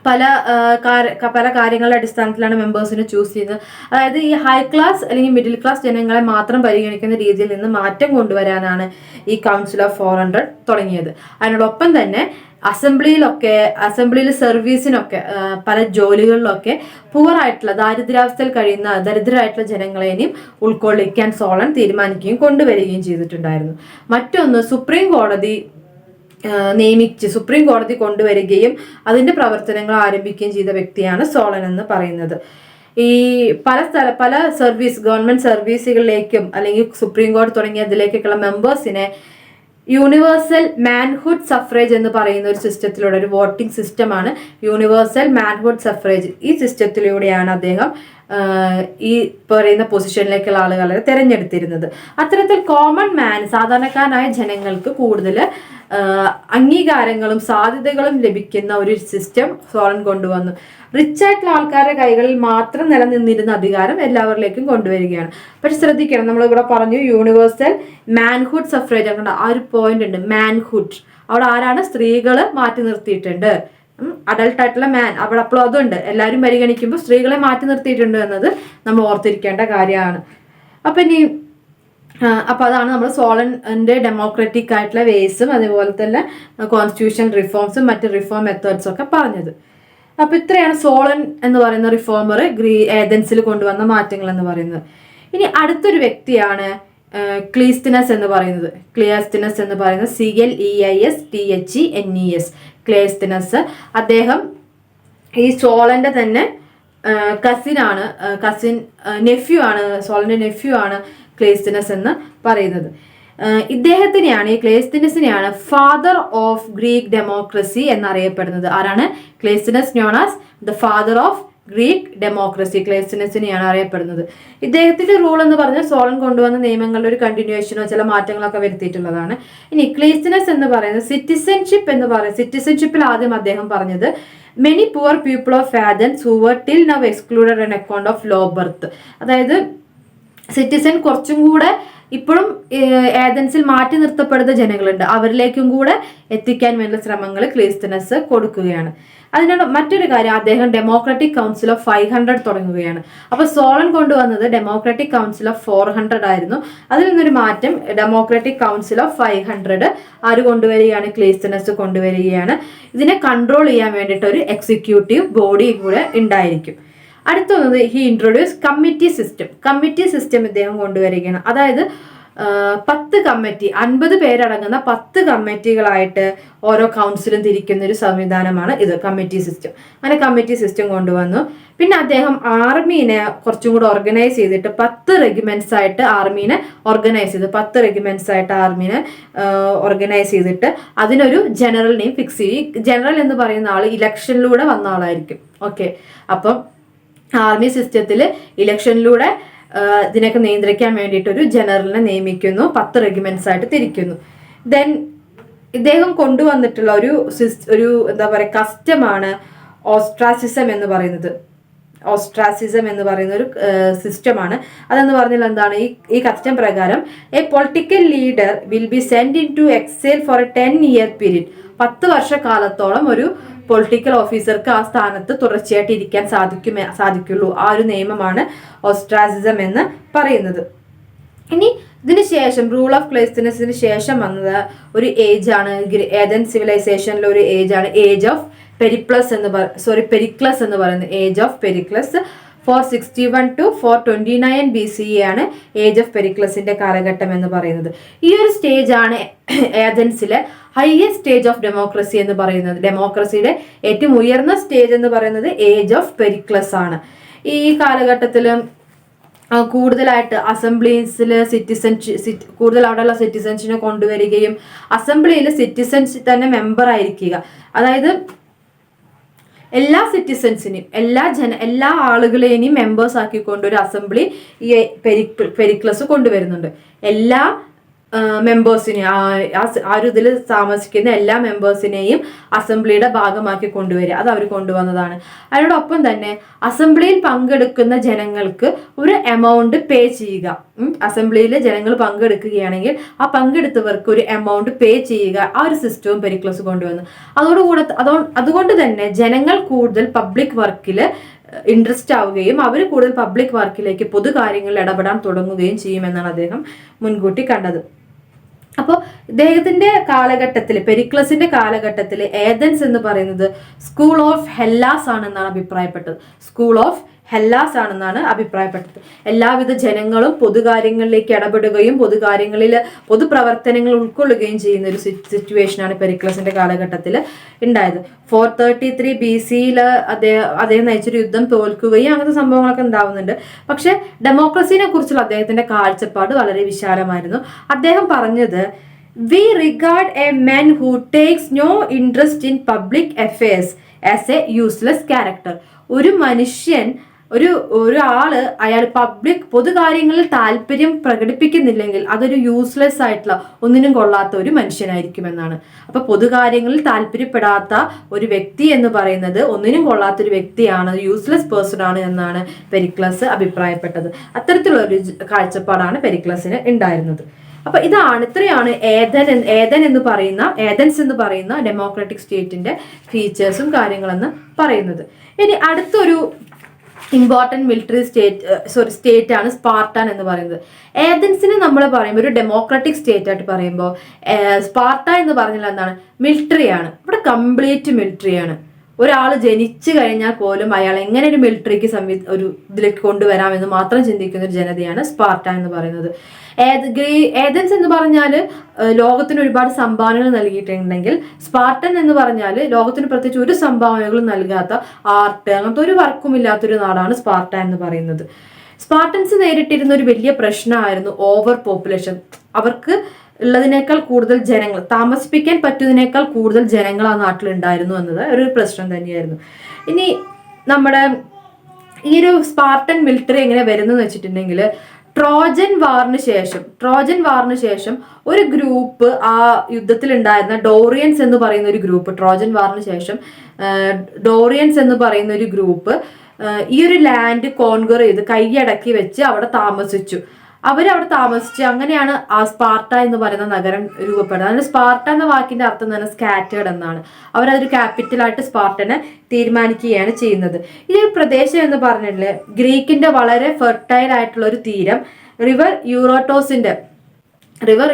പല കാര്യങ്ങളുടെ അടിസ്ഥാനത്തിലാണ് മെമ്പേഴ്സിനെ ചൂസ് ചെയ്യുന്നത്. അതായത് ഈ ഹൈ ക്ലാസ് അല്ലെങ്കിൽ മിഡിൽ ക്ലാസ് ജനങ്ങളെ മാത്രം പരിഗണിക്കുന്ന രീതിയിൽ നിന്ന് മാറ്റം കൊണ്ടുവരാനാണ് ഈ കൗൺസിൽ ഓഫ് 400 തുടങ്ങിയത്. അതിനോടൊപ്പം തന്നെ അസംബ്ലിയിൽ സർവീസിനൊക്കെ പല ജോലികളിലൊക്കെ പുവറായിട്ടുള്ള ദരിദ്രാവസ്ഥയിൽ കഴിയുന്ന ദരിദ്രരായിട്ടുള്ള ജനങ്ങളെയും ഉൾക്കൊള്ളിക്കാൻ സോളൻ തീരുമാനിക്കുകയും കൊണ്ടുവരികയും ചെയ്തിട്ടുണ്ടായിരുന്നു. മറ്റൊന്ന് സുപ്രീം കോടതി കൊണ്ടുവരികയും അതിന്റെ പ്രവർത്തനങ്ങൾ ആരംഭിക്കുകയും ചെയ്ത വ്യക്തിയാണ് സോളൻ എന്ന് പറയുന്നത്. ഈ പല ഗവൺമെന്റ് സർവീസുകളിലേക്കും അല്ലെങ്കിൽ സുപ്രീം കോടതി തുടങ്ങിയതിലേക്കൊക്കെയുള്ള മെമ്പേഴ്സിനെ യൂണിവേഴ്സൽ മാൻഹുഡ് സഫ്രേജ് എന്ന് പറയുന്ന ഒരു സിസ്റ്റത്തിലൂടെ, ഒരു വോട്ടിംഗ് സിസ്റ്റമാണ് യൂണിവേഴ്സൽ മാൻഹുഡ് സഫ്രേജ്. ഈ സിസ്റ്റത്തിലൂടെയാണ് അദ്ദേഹം ഈ പറയുന്ന പൊസിഷനിലേക്കുള്ള ആളുകളെ തിരഞ്ഞെടുത്തിരുന്നത്. അത്തരത്തിൽ കോമൺ മാൻ, സാധാരണക്കാരായ ജനങ്ങൾക്ക് കൂടുതൽ അംഗീകാരങ്ങളും സാധ്യതകളും ലഭിക്കുന്ന ഒരു സിസ്റ്റം സോളൻ കൊണ്ടുവന്നു. റിച്ച് ആയിട്ടുള്ള ആൾക്കാരുടെ കൈകളിൽ മാത്രം നിലനിന്നിരുന്ന അധികാരം എല്ലാവരിലേക്കും കൊണ്ടുവരികയാണ്. പക്ഷെ ശ്രദ്ധിക്കണം, നമ്മളിവിടെ പറഞ്ഞു യൂണിവേഴ്സൽ മാൻഹുഡ് സഫ്രേജ്, ആ ഒരു പോയിന്റ് ഉണ്ട്, മാൻഹുഡ്. അവിടെ ആരാണ്? സ്ത്രീകള് മാറ്റി നിർത്തിയിട്ടുണ്ട്. അഡൾട്ട് ആയിട്ടുള്ള മാൻ അവിടെ അപ്പോഴും അതുണ്ട്. എല്ലാവരും പരിഗണിക്കുമ്പോൾ സ്ത്രീകളെ മാറ്റി നിർത്തിയിട്ടുണ്ട് എന്നത് നമ്മൾ ഓർത്തിരിക്കേണ്ട കാര്യമാണ്. അപ്പൊ അതാണ് നമ്മൾ സോളന്റെ ഡെമോക്രാറ്റിക് ആയിട്ടുള്ള വേസും അതുപോലെ തന്നെ കോൺസ്റ്റിറ്റ്യൂഷൻ റിഫോംസും മറ്റ് റിഫോം മെത്തേഡ്സും ഒക്കെ പറഞ്ഞത്. അപ്പൊ ഇത്രയാണ് സോളൻ എന്ന് പറയുന്ന റിഫോമർ ഏതൻസിൽ കൊണ്ടുവന്ന മാറ്റങ്ങൾ എന്ന് പറയുന്നത്. ഇനി അടുത്തൊരു വ്യക്തിയാണ് ക്ലീസ്തിനസ് എന്ന് പറയുന്നത്. CLEISTHENES, ക്ലീസ്തിനസ്. അദ്ദേഹം ഈ സോളന്റെ തന്നെ സോളന്റെ നെഫ്യൂ ആണ് ക്ലീസ്തിനസ് എന്ന് പറയുന്നത്. ഈ ക്ലീസ്തിനസിനെയാണ് ഫാദർ ഓഫ് ഗ്രീക്ക് ഡെമോക്രസി എന്നറിയപ്പെടുന്നത്. ആരാണ്? Cleisthenes known as the father of Greek democracy. ക്ലീസ്തിനസിനെയാണ് അറിയപ്പെടുന്നത്. ഇദ്ദേഹത്തിന്റെ റൂൾ എന്ന് പറഞ്ഞാൽ സോളൻ കൊണ്ടുവന്ന നിയമങ്ങളുടെ ഒരു കണ്ടിന്യൂവേഷനോ ചില മാറ്റങ്ങളൊക്കെ വരുത്തിയിട്ടുള്ളതാണ്. ഇനി ക്ലീസ്തിനസ് എന്ന് പറയുന്നത് സിറ്റിസൺഷിപ്പിൽ ആദ്യം അദ്ദേഹം പറഞ്ഞത് many poor people of Athens who were till now excluded on account of low birth. അതായത് സിറ്റിസൺ കുറച്ചും കൂടെ ഇപ്പോഴും ഏതൻസിൽ മാറ്റി നിർത്തപ്പെടുന്ന ജനങ്ങളുണ്ട്, അവരിലേക്കും കൂടെ എത്തിക്കാൻ വേണ്ട ശ്രമങ്ങൾ ക്ലീസ്തിനസ് കൊടുക്കുകയാണ്. അതിനോട് മറ്റൊരു കാര്യം, അദ്ദേഹം ഡെമോക്രാറ്റിക് കൗൺസിൽ ഓഫ് 500 തുടങ്ങുകയാണ്. അപ്പൊ സോളൻ കൊണ്ടുവന്നത് ഡെമോക്രാറ്റിക് കൗൺസിൽ ഓഫ് 400 ആയിരുന്നു. അതിൽ നിന്നൊരു മാറ്റം ഡെമോക്രാറ്റിക് കൗൺസിൽ ഓഫ് 500 ആര് കൊണ്ടുവരികയാണ്? ക്ലീസ്തിനസ് കൊണ്ടുവരികയാണ്. ഇതിനെ കൺട്രോൾ ചെയ്യാൻ വേണ്ടിയിട്ട് ഒരു എക്സിക്യൂട്ടീവ് ബോഡി കൂടെ ഉണ്ടായിരിക്കും. അടുത്തത് ഹി ഇൻട്രൊഡ്യൂസ് കമ്മിറ്റി സിസ്റ്റം ഇദ്ദേഹം കൊണ്ടുവരികയാണ്. അതായത് 10 കമ്മിറ്റി, 50 പേരടങ്ങുന്ന 10 കമ്മിറ്റികളായിട്ട് ഓരോ കൗൺസിലും തിരിക്കുന്ന ഒരു സംവിധാനമാണ് ഇത്, കമ്മിറ്റി സിസ്റ്റം. അങ്ങനെ കമ്മിറ്റി സിസ്റ്റം കൊണ്ടുവന്നു. പിന്നെ അദ്ദേഹം ആർമീനെ കുറച്ചും കൂടെ ഓർഗനൈസ് ചെയ്തിട്ട് 10 റെജിമെന്റ്സ് ആയിട്ട് ആർമീനെ ഓർഗനൈസ് ചെയ്തിട്ട് അതിനൊരു ജനറലിനെയും ഫിക്സ് ചെയ്യും. ജനറൽ എന്ന് പറയുന്ന ആൾ ഇലക്ഷനിലൂടെ വന്ന ആളായിരിക്കും. ഓക്കെ, അപ്പം ആർമി സിസ്റ്റത്തിൽ ഇലക്ഷനിലൂടെ ഇതിനൊക്കെ നിയന്ത്രിക്കാൻ വേണ്ടിയിട്ട് ഒരു ജനറലിനെ നിയമിക്കുന്നു, 10 റെജിമെന്റ്സ് ആയിട്ട് തിരിക്കുന്നു. ദെൻ ഇദ്ദേഹം കൊണ്ടുവന്നിട്ടുള്ള ഒരു എന്താ പറയുക കസ്റ്റമാണ് ഓസ്ട്രാസിസം എന്ന് പറയുന്നത്. ഒരു സിസ്റ്റമാണ്. അതെന്ന് പറഞ്ഞാൽ എന്താണ്? ഈ കസ്റ്റം പ്രകാരം a political leader will be send into exile for a 10-year period. 10 വർഷക്കാലത്തോളം ഒരു പൊളിറ്റിക്കൽ ഓഫീസർക്ക് ആ സ്ഥാനത്ത് തുടർച്ചയായിട്ട് ഇരിക്കാൻ സാധിക്കുള്ളൂ. ആ ഒരു നിയമമാണ് ഓസ്ട്രാസിസം എന്ന് പറയുന്നത്. ഇനി ഇതിന് ശേഷം റൂൾ ഓഫ് ക്ലീസ്തിനസിന് ശേഷം വന്നത് ഒരു ഏജാണ്, ഏതൻ സിവിലൈസേഷനിലെ ഒരു ഏജാണ് ഏജ് ഓഫ് പെരിക്ലസ് എന്ന് പറയുന്നത്. ഏജ് ഓഫ് പെരിക്ലസ് 461 to 429 BCE ആണ് ഏജ് ഓഫ് പെരിക്ലസിന്റെ കാലഘട്ടം എന്ന് പറയുന്നത്. ഈ ഒരു സ്റ്റേജ് ആണ് ഏതൻസിലെ ഹയസ്റ്റ് സ്റ്റേജ് ഓഫ് ഡെമോക്രസി എന്ന് പറയുന്നത്. ഡെമോക്രസിയുടെ ഏറ്റവും ഉയർന്ന സ്റ്റേജ് എന്ന് പറയുന്നത് ഏജ് ഓഫ് പെരിക്ലസ് ആണ്. ഈ കാലഘട്ടത്തിൽ കൂടുതലായിട്ട് അസംബ്ലീസിൽ കൂടുതൽ അവിടെയുള്ള സിറ്റിസൺസിനെ കൊണ്ടുവരികയും അസംബ്ലിയിൽ സിറ്റിസൺസ് തന്നെ മെമ്പർ ആയിരിക്കുക. അതായത് എല്ലാ സിറ്റിസൺസിനെയും എല്ലാ ആളുകളെയും മെമ്പേഴ്സ് ആക്കിക്കൊണ്ട് ഒരു അസംബ്ലി ഈ പെരിക്ലസ് കൊണ്ടുവരുന്നുണ്ട്. എല്ലാ മെമ്പേഴ്സിനെ ആ ഒരു ഇതിൽ താമസിക്കുന്ന എല്ലാ മെമ്പേഴ്സിനെയും അസംബ്ലിയുടെ ഭാഗമാക്കി കൊണ്ടുവരിക, അത് അവർ കൊണ്ടുവന്നതാണ്. അതിനോടൊപ്പം തന്നെ അസംബ്ലിയിൽ പങ്കെടുക്കുന്ന ജനങ്ങൾക്ക് ഒരു എമൗണ്ട് പേ ചെയ്യുക. അസംബ്ലിയിൽ ജനങ്ങൾ പങ്കെടുക്കുകയാണെങ്കിൽ ആ പങ്കെടുത്തവർക്ക് ഒരു എമൗണ്ട് പേ ചെയ്യുക, ആ ഒരു സിസ്റ്റവും പെരിക്ലസ് കൊണ്ടുവന്നു. അതുകൊണ്ട് തന്നെ ജനങ്ങൾ കൂടുതൽ പബ്ലിക് വർക്കിൽ ഇൻട്രസ്റ്റ് ആവുകയും അവർ കൂടുതൽ പബ്ലിക് വർക്കിലേക്ക് പൊതുകാര്യങ്ങളിൽ ഇടപെടാൻ തുടങ്ങുകയും ചെയ്യുമെന്നാണ് അദ്ദേഹം മുൻകൂട്ടി കണ്ടത്. അപ്പോൾ ഇദ്ദേഹത്തിന്റെ കാലഘട്ടത്തിൽ, പെരിക്ലസിന്റെ കാലഘട്ടത്തിൽ ഏതൻസ് എന്ന് പറയുന്നത് സ്കൂൾ ഓഫ് ഹെല്ലാസ് ആണെന്നാണ് അഭിപ്രായപ്പെട്ടത്. സ്കൂൾ ഓഫ് ഹെല്ലാസ് ആണെന്നാണ് അഭിപ്രായപ്പെട്ടത്. എല്ലാവിധ ജനങ്ങളും പൊതുകാര്യങ്ങളിലേക്ക് ഇടപെടുകയും പൊതുകാര്യങ്ങളിൽ പൊതുപ്രവർത്തനങ്ങൾ ഉൾക്കൊള്ളുകയും ചെയ്യുന്ന ഒരു സിറ്റുവേഷനാണ് പെരിക്ലസിന്റെ കാലഘട്ടത്തിൽ ഉണ്ടായത്. 433 BC അദ്ദേഹം നയിച്ചൊരു യുദ്ധം തോൽക്കുകയും അങ്ങനത്തെ സംഭവങ്ങളൊക്കെ ഉണ്ടാവുന്നുണ്ട്. പക്ഷെ ഡെമോക്രസിനെ കുറിച്ചുള്ള അദ്ദേഹത്തിന്റെ കാഴ്ചപ്പാട് വളരെ വിശാലമായിരുന്നു. അദ്ദേഹം പറഞ്ഞത്, we regard a man who takes no interest in public affairs as a useless character. ഒരു മനുഷ്യൻ, ഒരാള് അയാൾ പൊതുകാര്യങ്ങളിൽ താല്പര്യം പ്രകടിപ്പിക്കുന്നില്ലെങ്കിൽ അതൊരു യൂസ്ലെസ് ആയിട്ടുള്ള, ഒന്നിനും കൊള്ളാത്ത ഒരു മനുഷ്യനായിരിക്കുമെന്നാണ്. അപ്പൊ പൊതുകാര്യങ്ങളിൽ താല്പര്യപ്പെടാത്ത ഒരു വ്യക്തി എന്ന് പറയുന്നത് ഒന്നിനും കൊള്ളാത്ത ഒരു വ്യക്തിയാണ്, യൂസ്ലെസ് പേഴ്സൺ ആണ് എന്നാണ് പെരിക്ലസ് അഭിപ്രായപ്പെട്ടത്. അത്തരത്തിലുള്ള ഒരു കാഴ്ചപ്പാടാണ് പെരിക്ലസിന് ഉണ്ടായിരുന്നത്. അപ്പൊ ഇത്രയാണ് ഏതൻസ് എന്ന് പറയുന്ന ഡെമോക്രാറ്റിക് സ്റ്റേറ്റിന്റെ ഫീച്ചേഴ്സും കാര്യങ്ങളെന്ന് പറയുന്നത്. ഇനി അടുത്തൊരു ഇമ്പോർട്ടൻറ്റ് മിലിറ്ററി സ്റ്റേറ്റ് ആണ് സ്പാർട്ടാൻ എന്ന് പറയുന്നത്. ഏതൻസിനെ നമ്മൾ പറയുമ്പോൾ ഒരു ഡെമോക്രാറ്റിക് സ്റ്റേറ്റ് ആയിട്ട് പറയുമ്പോൾ സ്പാർട്ട എന്ന് പറഞ്ഞാൽ എന്താണ്, മിലിറ്ററിയാണ്. ഇവിടെ കംപ്ലീറ്റ് മിലിറ്ററിയാണ്. ഒരാൾ ജനിച്ചു കഴിഞ്ഞാൽ പോലും അയാൾ എങ്ങനെ ഒരു മിലിറ്ററിക്ക് ഒരു ഇതിലേക്ക് കൊണ്ടുവരാമെന്ന് മാത്രം ചിന്തിക്കുന്ന ഒരു ജനതയാണ് സ്പാർട്ട എന്ന് പറയുന്നത്. ഏതൻസ് എന്ന് പറഞ്ഞാൽ ലോകത്തിന് ഒരുപാട് സംഭാവനകൾ നൽകിയിട്ടുണ്ടെങ്കിൽ സ്പാർട്ടൻ എന്ന് പറഞ്ഞാൽ ലോകത്തിന് പ്രത്യേകിച്ച് ഒരു സംഭാവനകളും നൽകാത്ത, ആർട്ട് അങ്ങനത്തെ ഒരു വർക്കും ഇല്ലാത്തൊരു നാടാണ് സ്പാർട്ട എന്ന് പറയുന്നത്. സ്പാർട്ടൻസ് നേരിട്ടിരുന്ന ഒരു വലിയ പ്രശ്നമായിരുന്നു ഓവർ പോപ്പുലേഷൻ. അവർക്ക് ഉള്ളതിനേക്കാൾ കൂടുതൽ ജനങ്ങൾ, താമസിപ്പിക്കാൻ പറ്റുന്നതിനേക്കാൾ കൂടുതൽ ജനങ്ങൾ ആ നാട്ടിലുണ്ടായിരുന്നു എന്നത് ഒരു പ്രശ്നം തന്നെയായിരുന്നു. ഇനി നമ്മുടെ ഈ ഒരു സ്പാർട്ടൻ മിലിറ്ററി എങ്ങനെ വരുന്നതെന്ന് വെച്ചിട്ടുണ്ടെങ്കിൽ, ട്രോജൻ വാറിന് ശേഷം ഒരു ഗ്രൂപ്പ്, ആ യുദ്ധത്തിൽ ഉണ്ടായിരുന്ന ഡോറിയൻസ് എന്ന് പറയുന്ന ഒരു ഗ്രൂപ്പ്, ട്രോജൻ വാറിന് ശേഷം ഡോറിയൻസ് എന്ന് പറയുന്ന ഒരു ഗ്രൂപ്പ് ഈ ഒരു ലാൻഡ് കോൺഗർ ചെയ്ത് കൈയടക്കി വെച്ച് അവിടെ താമസിച്ചു. അവരവിടെ താമസിച്ച് അങ്ങനെയാണ് ആ സ്പാർട്ട എന്ന് പറയുന്ന നഗരം രൂപപ്പെടുന്നത്. അതിന് സ്പാർട്ട എന്ന വാക്കിന്റെ അർത്ഥം തന്നെ സ്കാറ്റേഡ് എന്നാണ്. അവരതൊരു ക്യാപിറ്റലായിട്ട് സ്പാർട്ടനെ തീരുമാനിക്കുകയാണ് ചെയ്യുന്നത്. ഈ ഒരു പ്രദേശം എന്ന് പറഞ്ഞിട്ടുണ്ടെങ്കിൽ ഗ്രീക്കിന്റെ വളരെ ഫെർട്ടൈൽ ആയിട്ടുള്ള ഒരു തീരം, റിവർ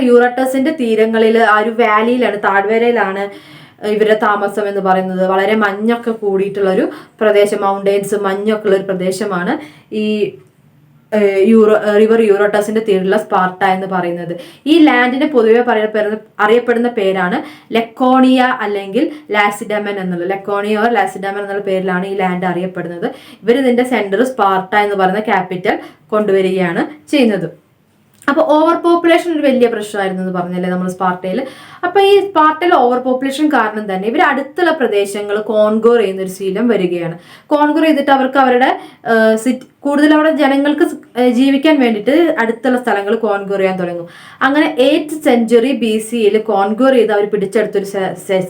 യൂറട്ടസിന്റെ തീരങ്ങളിൽ, ആ ഒരു വാലിയിലാണ്, താഴ്വരയിലാണ് ഇവരുടെ താമസം എന്ന് പറയുന്നത്. വളരെ മഞ്ഞൊക്കെ കൂടിയിട്ടുള്ള ഒരു പ്രദേശം, മൗണ്ടെയിൻസ് മഞ്ഞൊക്കെ ഉള്ള ഒരു പ്രദേശമാണ് ഈ റിവർ യൂറോട്ടസിന്റെ തീരുള്ള സ്പാർട്ട എന്ന് പറയുന്നത്. ഈ ലാൻഡിന് പൊതുവെ അറിയപ്പെടുന്ന പേരാണ് ലെക്കോണിയ അല്ലെങ്കിൽ ലാസിഡമൻ എന്നുള്ളത്. ലെക്കോണിയ ഓർ ലാസിഡമൻ എന്നുള്ള പേരിലാണ് ഈ ലാൻഡ് അറിയപ്പെടുന്നത്. ഇതിന്റെ സെന്റർ സ്പാർട്ട എന്ന് പറയുന്ന ക്യാപിറ്റൽ കൊണ്ടുവരികയാണ് ചെയ്യുന്നത്. അപ്പോൾ ഓവർ പോപ്പുലേഷൻ ഒരു വലിയ പ്രശ്നമായിരുന്നു എന്ന് പറഞ്ഞല്ലേ നമ്മൾ സ്പാർട്ടയിൽ. അപ്പോൾ ഈ സ്പാർട്ടയിൽ ഓവർ പോപ്പുലേഷൻ കാരണം തന്നെ ഇവർ അടുത്തുള്ള പ്രദേശങ്ങൾ കോൺഗോർ ചെയ്യുന്ന ഒരു ശീലം വരികയാണ്. കോൺഗോർ ചെയ്തിട്ട് അവർക്ക് അവരുടെ കൂടുതൽ അവിടെ ജനങ്ങൾക്ക് ജീവിക്കാൻ വേണ്ടിയിട്ട് അടുത്തുള്ള സ്ഥലങ്ങൾ കോൺഗോർ ചെയ്യാൻ തുടങ്ങും. അങ്ങനെ 8th century BC കോൺഗോർ ചെയ്ത് അവർ പിടിച്ചെടുത്തൊരു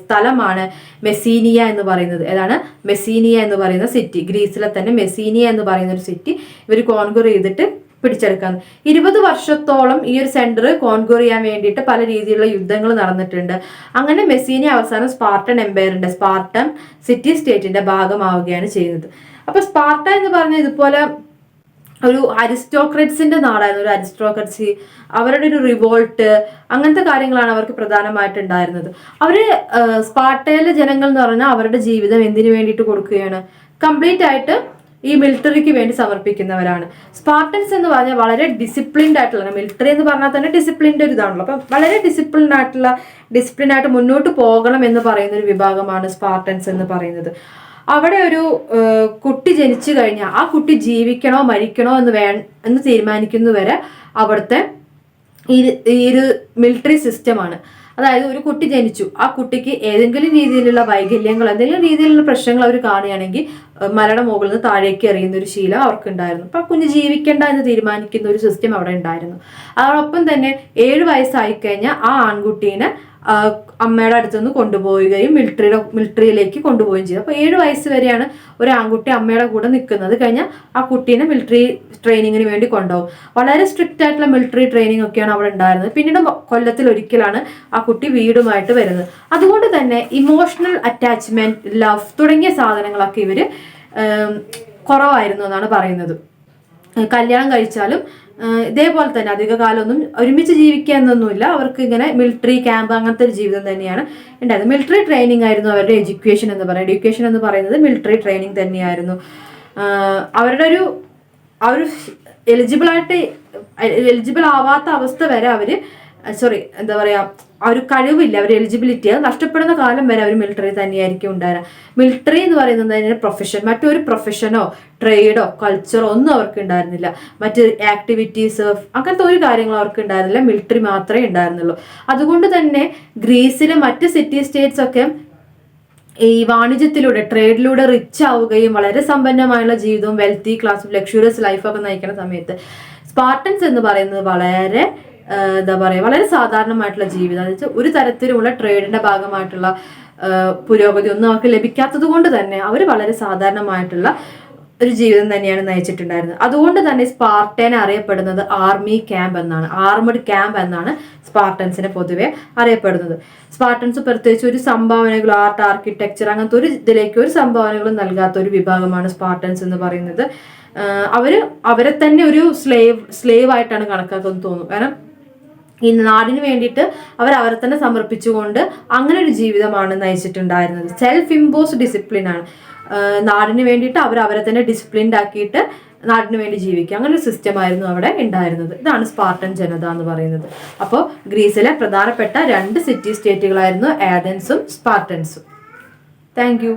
സ്ഥലമാണ് മെസീനിയ എന്ന് പറയുന്നത്. ഏതാണ് മെസീനിയ എന്ന് പറയുന്ന സിറ്റി? ഗ്രീസിലെ തന്നെ മെസീനിയ എന്ന് പറയുന്ന ഒരു സിറ്റി ഇവർ കോൺഗോർ ചെയ്തിട്ട് പിടിച്ചെടുക്കാൻ 20 വർഷത്തോളം ഈ ഒരു സെന്റർ കോൺഗോർ ചെയ്യാൻ വേണ്ടിയിട്ട് പല രീതിയിലുള്ള യുദ്ധങ്ങൾ നടന്നിട്ടുണ്ട്. അങ്ങനെ മെസീനിയ അവസാനം സ്പാർട്ടൻ എംപയറിന്റെ, സ്പാർട്ടൻ സിറ്റി സ്റ്റേറ്റിന്റെ ഭാഗമാവുകയാണ് ചെയ്യുന്നത്. അപ്പൊ സ്പാർട്ട എന്ന് പറഞ്ഞാൽ ഇതുപോലെ ഒരു അരിസ്റ്റോക്രറ്റ്സിന്റെ നാടായിരുന്നു. ഒരു അരിസ്റ്റോക്രറ്റ്സി, അവരുടെ ഒരു റിവോൾട്ട്, അങ്ങനത്തെ കാര്യങ്ങളാണ് അവർക്ക് പ്രധാനമായിട്ടുണ്ടായിരുന്നത്. അവര് സ്പാർട്ടയിലെ ജനങ്ങൾ എന്ന് പറഞ്ഞാൽ അവരുടെ ജീവിതം എന്തിനു വേണ്ടിയിട്ട് കൊടുക്കുകയാണ്? കംപ്ലീറ്റ് ആയിട്ട് ഈ മിലിറ്ററിക്ക് വേണ്ടി സമർപ്പിക്കുന്നവരാണ്. സ്പാർട്ടൻസ് എന്ന് പറഞ്ഞാൽ വളരെ ഡിസിപ്ലിൻഡ് ആയിട്ടുള്ള, മിലിറ്ററി എന്ന് പറഞ്ഞാൽ തന്നെ ഡിസിപ്ലിൻ്റെ ഒരു ഇതാണല്ലോ. അപ്പം വളരെ ഡിസിപ്ലിനായിട്ട് മുന്നോട്ട് പോകണം എന്ന് പറയുന്ന ഒരു വിഭാഗമാണ് സ്പാർട്ടൻസ് എന്ന് പറയുന്നത്. അവിടെ ഒരു കുട്ടി ജനിച്ചു കഴിഞ്ഞാൽ ആ കുട്ടി ജീവിക്കണോ മരിക്കണോ എന്ന് തീരുമാനിക്കുന്നവരെ അവിടുത്തെ ഈ ഒരു മിലിറ്ററി സിസ്റ്റമാണ്. അതായത് ഒരു കുട്ടി ജനിച്ചു, ആ കുട്ടിക്ക് ഏതെങ്കിലും രീതിയിലുള്ള വൈകല്യങ്ങൾ, എന്തെങ്കിലും രീതിയിലുള്ള പ്രശ്നങ്ങൾ അവർ കാണുകയാണെങ്കിൽ മലയുടെ മുകളിൽ നിന്ന് താഴേക്ക് എറിയുന്ന ഒരു ശീലം അവർക്കുണ്ടായിരുന്നു. അപ്പൊ കുഞ്ഞ് ജീവിക്കേണ്ട എന്ന് തീരുമാനിക്കുന്ന ഒരു സിസ്റ്റം അവിടെ ഉണ്ടായിരുന്നു. അതോടൊപ്പം തന്നെ 7 വയസ്സായി കഴിഞ്ഞാൽ ആ ആൺകുട്ടീനെ അമ്മയുടെ അടുത്തുനിന്ന് കൊണ്ടുപോവുകയും മിലിറ്ററിയിലേക്ക് കൊണ്ടുപോവുകയും ചെയ്തു. അപ്പോൾ 7 വയസ്സ് വരെയാണ് ഒരു ആൺകുട്ടി അമ്മയുടെ കൂടെ നിൽക്കുന്നത്. കഴിഞ്ഞാൽ ആ കുട്ടീനെ മിലിറ്ററി ട്രെയിനിങ്ങിന് വേണ്ടി കൊണ്ടുപോകും. വളരെ സ്ട്രിക്റ്റ് ആയിട്ടുള്ള മിലിറ്ററി ട്രെയിനിങ് ഒക്കെയാണ് അവിടെ ഉണ്ടായിരുന്നത്. പിന്നീട് കൊല്ലത്തിൽ ഒരിക്കലാണ് ആ കുട്ടി വീടുമായിട്ട് വരുന്നത്. അതുകൊണ്ട് തന്നെ ഇമോഷണൽ അറ്റാച്ച്മെന്റ്, ലവ് തുടങ്ങിയ സാധനങ്ങളൊക്കെ ഇവര് കുറവായിരുന്നു എന്നാണ് പറയുന്നത്. കല്യാണം കഴിച്ചാലും ഇതേപോലെ തന്നെ അധിക കാലമൊന്നും ഒരുമിച്ച് ജീവിക്കുക എന്നൊന്നുമില്ല. അവർക്ക് ഇങ്ങനെ മിലിറ്ററി ക്യാമ്പ് അങ്ങനത്തെ ഒരു ജീവിതം തന്നെയാണ് ഉണ്ടായത്. മിലിറ്ററി ട്രെയിനിങ് ആയിരുന്നു അവരുടെ എഡ്യൂക്കേഷൻ എന്ന് പറയുന്നത്. എഡ്യൂക്കേഷൻ എന്ന് പറയുന്നത് മിലിറ്ററി ട്രെയിനിങ് തന്നെയായിരുന്നു. അവരുടെ ഒരു എലിജിബിൾ ആവാത്ത അവസ്ഥ വരെ അവര് എന്താ പറയാ, ആ ഒരു കഴിവില്ല, അവർ എലിജിബിലിറ്റി അത് നഷ്ടപ്പെടുന്ന കാലം വരെ അവർ മിലിറ്ററി തന്നെയായിരിക്കും ഉണ്ടാകുക. മിലിറ്ററി എന്ന് പറയുന്നത് തന്നെ പ്രൊഫഷൻ, മറ്റൊരു പ്രൊഫഷനോ ട്രേഡോ കൾച്ചറോ ഒന്നും അവർക്ക് ഉണ്ടായിരുന്നില്ല. മറ്റ് ആക്ടിവിറ്റീസ് അങ്ങനത്തെ ഒരു കാര്യങ്ങളും അവർക്ക് ഉണ്ടായിരുന്നില്ല. മിലിറ്ററി മാത്രമേ ഉണ്ടായിരുന്നുള്ളൂ. അതുകൊണ്ട് തന്നെ ഗ്രീസിലെ മറ്റ് സിറ്റി സ്റ്റേറ്റ്സ് ഒക്കെ ഈ വാണിജ്യത്തിലൂടെ, ട്രേഡിലൂടെ റിച്ച് ആവുകയും വളരെ സമ്പന്നമായുള്ള ജീവിതവും വെൽത്തി ക്ലാസ്സും ലക്ഷൂറിയസ് ലൈഫൊക്കെ നയിക്കുന്ന സമയത്ത് സ്പാർട്ടൻസ് എന്ന് പറയുന്നത് വളരെ എന്താ പറയുക, വളരെ സാധാരണമായിട്ടുള്ള ജീവിതം. എന്ന് വെച്ചാൽ ഒരു തരത്തിലുള്ള ട്രേഡിന്റെ ഭാഗമായിട്ടുള്ള പുരോഗതി ഒന്നും അവർക്ക് ലഭിക്കാത്തത് കൊണ്ട് തന്നെ അവർ വളരെ സാധാരണമായിട്ടുള്ള ഒരു ജീവിതം തന്നെയാണ് നയിച്ചിട്ടുണ്ടായിരുന്നത്. അതുകൊണ്ട് തന്നെ സ്പാർട്ടനെ അറിയപ്പെടുന്നത് ആർമി ക്യാമ്പ് എന്നാണ്, ആർമഡ് ക്യാമ്പ് എന്നാണ് സ്പാർട്ടൻസിനെ പൊതുവെ അറിയപ്പെടുന്നത്. സ്പാർട്ടൻസ് പ്രത്യേകിച്ച് ഒരു സംഭാവനകളോ ആർട്ട്, ആർക്കിടെക്ചർ അങ്ങനത്തെ ഒരു ഇതിലേക്ക് ഒരു സംഭാവനകളും നൽകാത്ത ഒരു വിഭാഗമാണ് സ്പാർട്ടൻസ് എന്ന് പറയുന്നത്. അവരെ തന്നെ ഒരു സ്ലേവ് ആയിട്ടാണ് കണക്കാക്കുന്നത് തോന്നുന്നു. കാരണം ഈ നാടിന് വേണ്ടിയിട്ട് അവരെ തന്നെ സമർപ്പിച്ചുകൊണ്ട് അങ്ങനെ ഒരു ജീവിതമാണ് നയിച്ചിട്ടുണ്ടായിരുന്നത്. സെൽഫ് ഇമ്പോസ്ഡ് ഡിസിപ്ലിൻ ആണ്. നാടിന് വേണ്ടിയിട്ട് അവരെ തന്നെ ഡിസിപ്ലിൻഡ് ആക്കിയിട്ട് നാടിന് വേണ്ടി ജീവിക്കുക, അങ്ങനെ ഒരു സിസ്റ്റം ആയിരുന്നു അവിടെ ഉണ്ടായിരുന്നത്. ഇതാണ് സ്പാർട്ടൻ ജനത എന്ന് പറയുന്നത്. അപ്പോൾ ഗ്രീസിലെ പ്രധാനപ്പെട്ട 2 സിറ്റി സ്റ്റേറ്റുകളായിരുന്നു ആഥൻസും സ്പാർട്ടൻസും. താങ്ക്